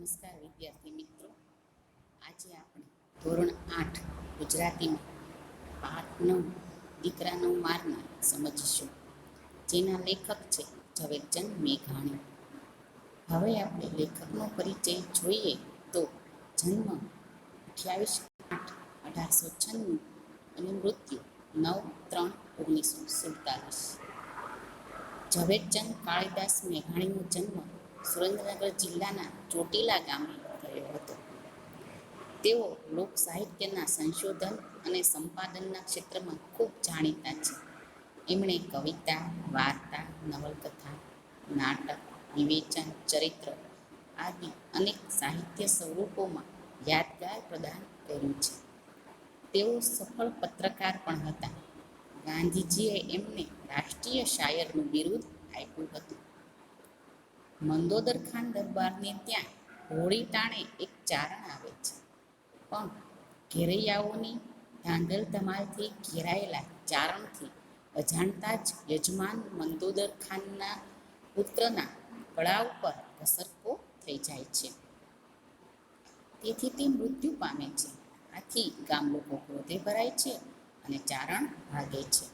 નમસ્કાર વિદ્યાર્થી મિત્રો. આજે આપણે ધોરણ 8 ગુજરાતીમાં પાઠ 9 દીકરાનો મારનાર સમજીશું, જેના લેખક છે ઝવેરચંદ મેઘાણી. હવે આપણે લેખકનો પરિચય જોઈએ તો જન્મ 28/8/1896 અને મૃત્યુ 9/3/1947. ઝવેરચંદ કાળીદાસ મેઘાણીનો જન્મ સુરેન્દ્રનગર જિલ્લાના ચોટીલા ગામે થયો હતો. તેઓ લોક સાહિત્યના સંશોધન અને સંપાદનના ક્ષેત્રમાં ખૂબ જાણીતા છે. એમણે કવિતા, વાર્તા, નવલકથા, નાટક, વિવેચન, ચરિત્ર આદિ અનેક સાહિત્ય સ્વરૂપોમાં યાદગાર પ્રદાન કર્યું છે. તેઓ સફળ પત્રકાર પણ હતા. ગાંધીજીએ એમને રાષ્ટ્રીય શાયરનું બિરુદ આપ્યું હતું. મંદોદર ખાન દરબારને ત્યાં હોળી ટાણે એક ચારણ આવે છે, પણ ઘેરૈયાઓની ધાંધલ ધમાલથી ઘેરાયેલા ચારણથી અજાણતા જ યજમાન મંદોદર ખાનના પુત્રના ગળા ઉપર ઘસરકો થઈ જાય છે. તેથી તે મૃત્યુ પામે છે. આથી ગામ લોકો ક્રોધે ભરાય છે અને ચારણ ભાગે છે.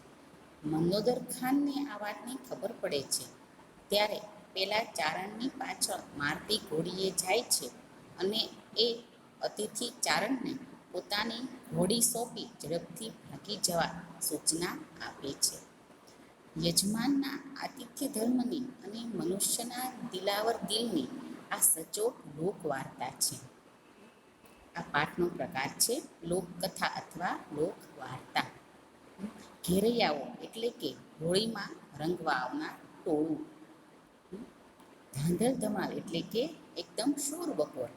મંદોદર ખાનને આ વાતની ખબર પડે છે ત્યારે પેલા ચારણની પાછળ મારતી ઘોડીએ જાય છે અને એ અતિથિ ચારણને પોતાની ઘોડી સોંપી ઝડપથી ભાગી જવા સૂચના આપે છે. યજમાનના આતિથ્ય ધર્મની અને મનુષ્યના દિલાવર દિલની આ સચોટ લોકવાર્તા છે. આ પાઠનો પ્રકાર છે લોકકથા અથવા લોકવાર્તા. ઘેરૈયાઓ એટલે કે હોળીમાં રંગવા આવનાર ટોળું. ધાંધલ ધમાલ એટલે કે એકદમ શોર બકોર.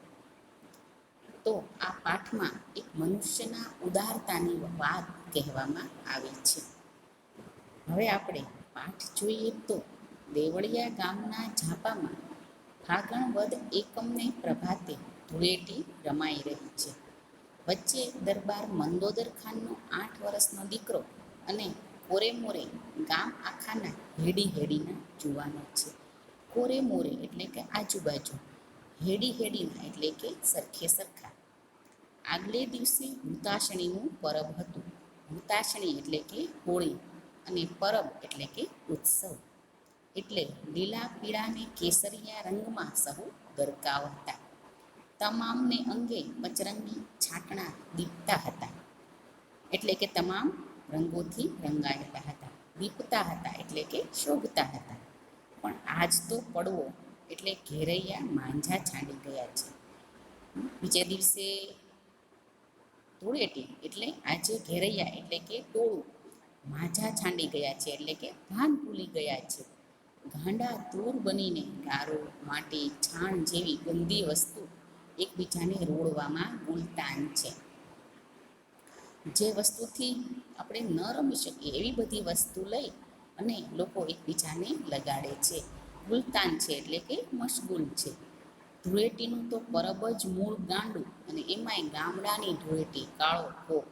તો આ પાઠમાં એક મનુષ્યના ઉદારતાની વાત કહેવામાં આવી છે. હવે આપણે પાઠ જોઈએ તો દેવળિયા ગામના ઝાપામાં ફાગણ વદ એકમને પ્રભાતે ધૂળેટી રમાઈ રહી છે. વચ્ચે દરબાર મંદોદર ખાનનો 8 વર્ષનો દીકરો અને કોરે મોરે ગામ આખાના હેડી હેડીના જુવાનો છે. કોરે મોરે એટલે કે આજુબાજુ, હેડી હેડીના એટલે કે સરખે સરખા. આગલે દિવસે હુતાશણીનું પરબ હતું. હુતાશણી એટલે કે હોળી અને પરબ એટલે કે ઉત્સવ. એટલે લીલા પીળા ને કેસરિયા રંગમાં સહુ ગરકાવ હતા. તમામને અંગે પચરંગી છાંટણા દીપતા હતા, એટલે કે તમામ રંગોથી રંગાયેલા હતા. દીપતા હતા એટલે કે શોભતા હતા. પણ આજ તો પડવો એટલે ઘેરૈયા માંઝા છાંડી ગયા છે. બીજા દિવસે ધૂળેટી એટલે આજે ઘેરૈયા એટલે કે ટોળું માંઝા છાંડી ગયા છે, એટલે કે ભાન ભૂલી ગયા છે. ગાંડા તૂર બનીને ગારો, માટી, છાણ જેવી ગંદી વસ્તુ એકબીજાને રોડવામાં ગુલતાન છે. જે વસ્તુથી આપણે ન રમી શકીએ એવી બધી વસ્તુ લઈ અને લોકો એકબીજાને લગાડે છે. ગુલતાન છે એટલે કે મશગુલ છે. ધૂળેટીનું તો પરબ જ મૂળ ગાંડું, અને એમાંય ગામડાની ધૂળેટી, કાળો કોક.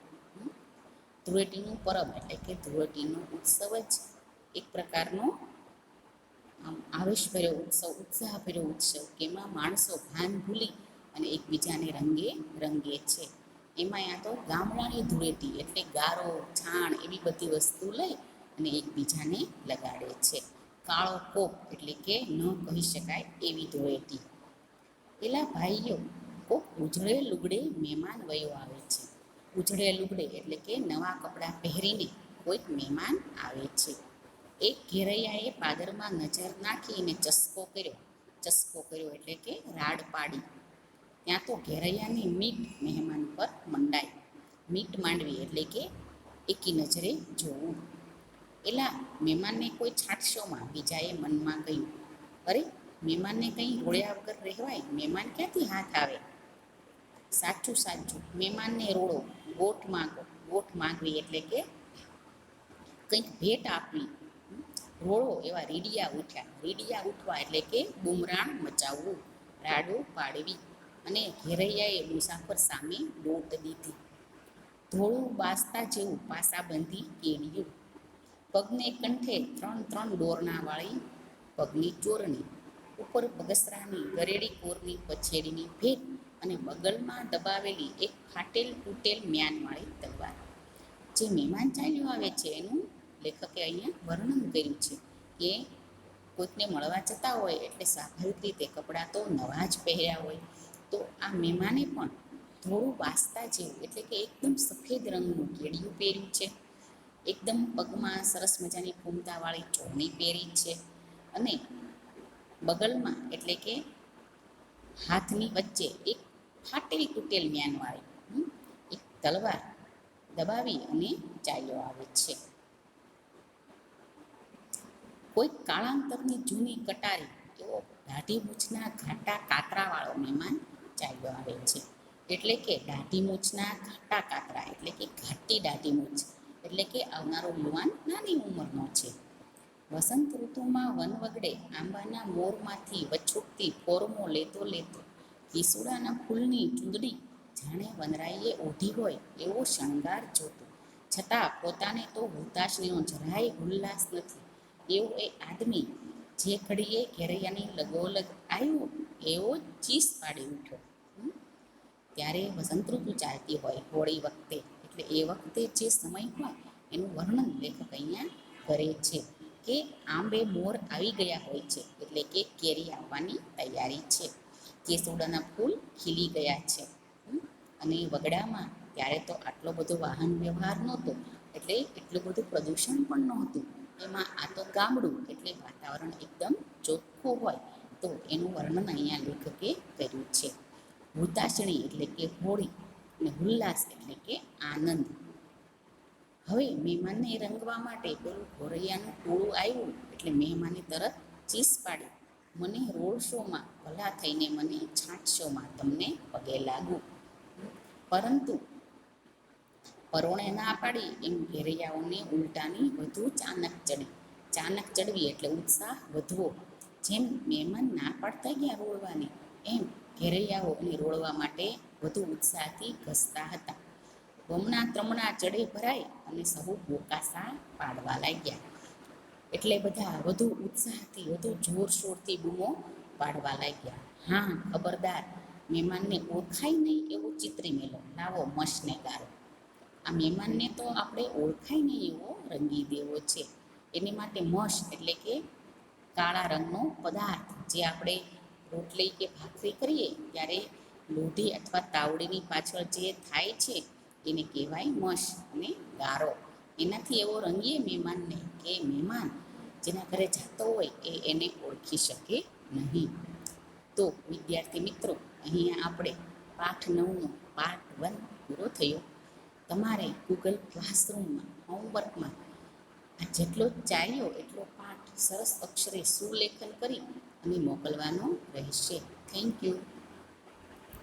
ધૂળેટીનું પરબ એટલે કે ધૂળેટીનો ઉત્સવ જ એક પ્રકારનો આવેશભર્યો ઉત્સવ, ઉત્સાહભર્યો ઉત્સવ કે એમાં માણસો ભાન ભૂલી અને એકબીજાને રંગે રંગે છે. એમાં આ તો ગામડાની ધૂળેટી એટલે ગારો, છાણ એવી બધી વસ્તુ લઈ અને એકબીજાને લગાડે છે. કાળો કોપ એટલે કે ન કહી શકાય એવી ધૂળેટી. પેલા ભાઈઓ કોક ઉજળે લુગડે મહેમાન વયો આવે છે. ઉજળે લુગડે એટલે કે નવા કપડાં પહેરીને કોઈક મહેમાન આવે છે. એક ઘેરૈયાએ પાદરમાં નજર નાખીને ચસ્કો કર્યો. ચસ્કો કર્યો એટલે કે રાડ પાડી. ત્યાં તો ઘેરૈયાની મીટ મહેમાન પર મંડાય. મીટ માંડવી એટલે કે એકી નજરે જોવું. એલા મહેમાનને કોઈ છાંટશોમાં બીજાએ મનમાં કહ્યું. અરે મહેમાનને કંઈ રોળ્યા વગર રહેવાય, મહેમાન ક્યાંથી હાથ આવે. સાચું સાચું, મહેમાનને રોળો, ગોઠ માગો. ગોઠ માગવી એટલે કે કંઈક ભેટ આપવી. રોળો એવા રીડિયા ઉઠ્યા. રીડિયા ઉઠવા એટલે કે બુમરાણ મચાવવું, રાડો પાડવી. અને ઘેરૈયાએ મુસાફર સામે દોટ દીધી. ધોળું બાસતા જેવું પાસાબંધી કેળિયું. પગને કંઠે 3 3 દોરણા વાળી પગની ચોરણી. ઉપર બગસરાની ગરેડી કોરની પછેડીની ભેટ અને બગલમાં દબાવેલી એક ફાટેલ તૂટેલ મ્યાનવાળી તલવાર. જે મહેમાન ચાલ્યો આવે છે એનું લેખકે અહીંયા વર્ણન કર્યું છે કે કોઈકને મળવા જતા હોય એટલે સ્વાભાવિક રીતે કપડાં તો નવા જ પહેર્યા હોય, તો આ મહેમાને પણ થોડું વાસ્તા જેવું એટલે કે એકદમ સફેદ રંગનું કેડિયું પહેર્યું છે, એકદમ પગમાં સરસ મજાની ફૂમતાવાળી ચોરણી પહેરી છે અને બગલમાં એટલે કે હાથની વચ્ચે એક ફાટેલી તૂટેલ મ્યાનવાળી એક તલવાર દબાવી અને ચાલ્યો આવે છે. કોઈ કાળાંતરની જૂની કટારી એવો દાઢી મૂછના ઘાટા કાતરાવાળો મહેમાન ચાલ્યો આવે છે. એટલે કે દાઢી મૂછના ઘાટા કાતરા એટલે કે ઘાટી દાઢી મૂછ એટલે કે આવનારો યુવાન નાની ઉંમરનો છે. વસંત ઋતુમાં વનવગડે આંબાના મોરમાંથી વછૂટતી ફોરમો લેતો લેતો કેસુડાના ફૂલની ચૂંદડી જાણે વનરાઈએ ઓઢી હોય એવો શણગાર જોતો, છતાં પોતાને તો હુતાશનીનો જરાય ઉલ્લાસ નથી એવો એ આદમી જે ઘડીએ ઘેરૈયાની લગોલગ આવ્યો એવો ચીસ પાડી ઉઠ્યો. ત્યારે વસંત ઋતુ ચાલતી હોય હોળી વખતે, એટલે એ વખતે જે સમય હોય એનું વર્ણન લેખક અહીંયા કરે છે કે આંબે મોર આવી ગયા હોય છે એટલે કે કેરી આવવાની તૈયારી છે, કેસુડાના ફૂલ ખીલી ગયા છે અને વગડામાં ત્યારે તો આટલો બધો વાહન વ્યવહાર નહોતો એટલે એટલું બધું પ્રદૂષણ પણ નહોતું. એમાં આ તો ગામડું એટલે વાતાવરણ એકદમ ચોખ્ખું હોય, તો એનું વર્ણન અહીંયા લેખકે કર્યું છે. હુતાશણી એટલે કે હોળી અને ઉલ્લાસ એટલે કે આનંદ. હવે મહેમાનને રંગવા માટે પેલું ઘોરૈયાનું ટોળું આવ્યું એટલે મહેમાને તરત ચીસ પાડી, મને રોડ શોમાં ભલા થઈને મને છાંટશોમાં તમને પગે લાગુ. પરંતુ પરોણે ના પાડી એમ ઘેરૈયાઓને ઉલટાની વધુ ચાનક ચડવી એટલે ઉત્સાહ વધવો. જેમ મહેમાન ના પાડતા ગયા રોળવાની એમ ઘેરૈયાઓ એને રોળવા માટે વધુ ઉત્સાહથી ઘસતા હતા. બમણા ત્રમણા ચડે ભરાય અને સહુ બોકાસા પાડવા લાગ્યા. એટલે બધા વધુ ઉત્સાહથી વધુ જોરશોરથી બૂમો પાડવા લાગ્યા. હા ખબરદાર, મહેમાનને ઓળખાય નહીં એવું ચિતરી મેલો, લાવો મશને ગારો. આ મહેમાનને તો આપણે ઓળખાય નહીં એવો રંગી દેવો છે. એની માટે મશ એટલે કે કાળા રંગનો પદાર્થ જે આપણે રોટલી કે ભાખરી કરીએ ત્યારે લોઢી અથવા તાવડીની પાછળ જે થાય છે એને કહેવાય મશ અને ગારો. એનાથી એવો રંગીએ મહેમાનને કે મહેમાન જેના ઘરે જતો હોય એ એને ઓળખી શકે નહીં. તો વિદ્યાર્થી મિત્રો, અહીંયા આપણે પાઠ 9નો પાર્ટ 1 પૂરો થયો. તમારે ગૂગલ ક્લાસરૂમમાં હોમવર્કમાં આ જેટલો ચાલ્યો એટલો પાઠ સરસ અક્ષરે સુલેખન કરી અને મોકલવાનો રહેશે. Thank you.